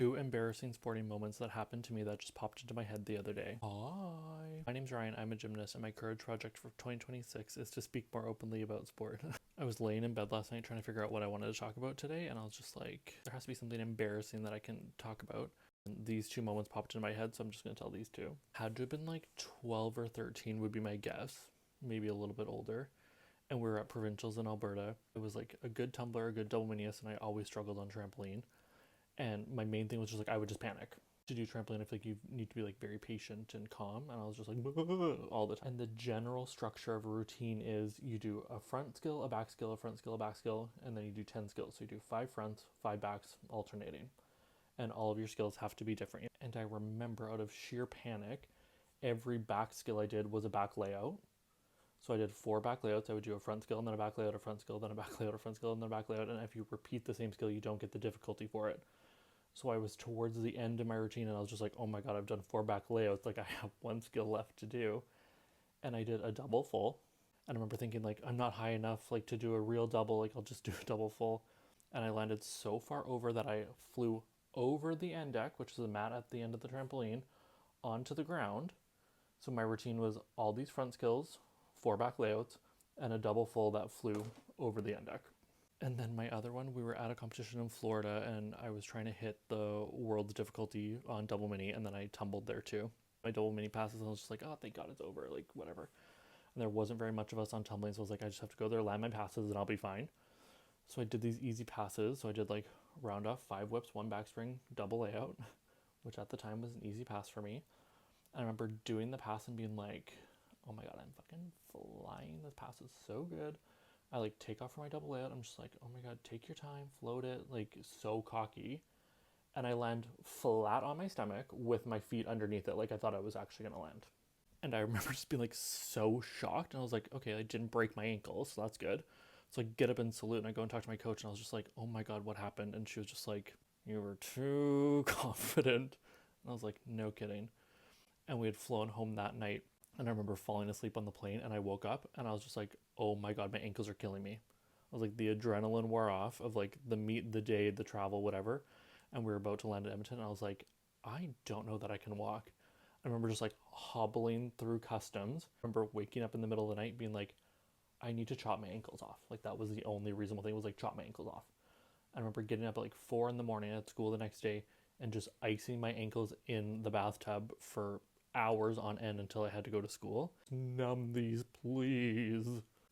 Two embarrassing sporting moments that happened to me that just popped into my head the other day. Hi. My name's Ryan, I'm a gymnast, and my courage project for 2026 is to speak more openly about sport. I was laying in bed last night trying to figure out what I wanted to talk about today, and I was just like, there has to be something embarrassing that I can talk about. And these two moments popped into my head, so I'm just going to tell these two. Had to have been like 12 or 13 would be my guess, maybe a little bit older. And we were at provincials in Alberta. It was like a good tumbler, a good double minius, and I always struggled on trampoline. And my main thing was just like I would just panic. To do trampoline, I feel like you need to be like very patient and calm, and I was just like all the time. And the general structure of a routine is you do a front skill, a back skill, a front skill, a back skill, and then you do 10 skills. So you do 5 fronts, 5 backs, alternating. And all of your skills have to be different. And I remember out of sheer panic, every back skill I did was a back layout. So I did 4 back layouts. I would do a front skill, and then a back layout, a front skill, then a back layout, a front skill, and then a back layout. And if you repeat the same skill, you don't get the difficulty for it. So I was towards the end of my routine, and I was just like, oh my god, I've done 4 back layouts. Like I have 1 skill left to do. And I did a double full. And I remember thinking like, I'm not high enough like to do a real double. Like I'll just do a double full. And I landed so far over that I flew over the end deck, which is the mat at the end of the trampoline, onto the ground. So my routine was all these front skills, 4 back layouts, and a double full that flew over the end deck. And then my other one, we were at a competition in Florida, and I was trying to hit the world's difficulty on double mini, and then I tumbled there too. My double mini passes, and I was just like, oh, thank God it's over, like whatever. And there wasn't very much of us on tumbling, so I was like, I just have to go there, land my passes, and I'll be fine. So I did these easy passes. So I did like round off, 5 whips, 1 backspring, double layout, which at the time was an easy pass for me. And I remember doing the pass and being like, oh my God, I'm fucking flying. This pass is so good. I like take off for my double layout. I'm just like, oh my god, take your time, float it, like so cocky. And I land flat on my stomach with my feet underneath it, like I thought I was actually gonna land. And I remember just being like so shocked. And I was like, okay, I didn't break my ankle, so that's good. So I get up and salute, and I go and talk to my coach, and I was just like, oh my god, what happened? And she was just like, you were too confident. And I was like, no kidding. And we had flown home that night, and I remember falling asleep on the plane, and I woke up and I was just like, oh my god, my ankles are killing me. I was like, the adrenaline wore off of like the meet, the day, the travel, whatever. And we were about to land at Edmonton, and I was like, I don't know that I can walk. I remember just like hobbling through customs. I remember waking up in the middle of the night being like, I need to chop my ankles off. Like that was the only reasonable thing, was like chop my ankles off. I remember getting up at like 4 in the morning at school the next day and just icing my ankles in the bathtub for hours on end until I had to go to school. Numb these, please.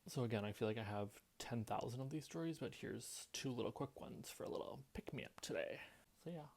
So again, I feel like I have 10,000 of these stories, but here's 2 little quick ones for a little pick me up today. So yeah.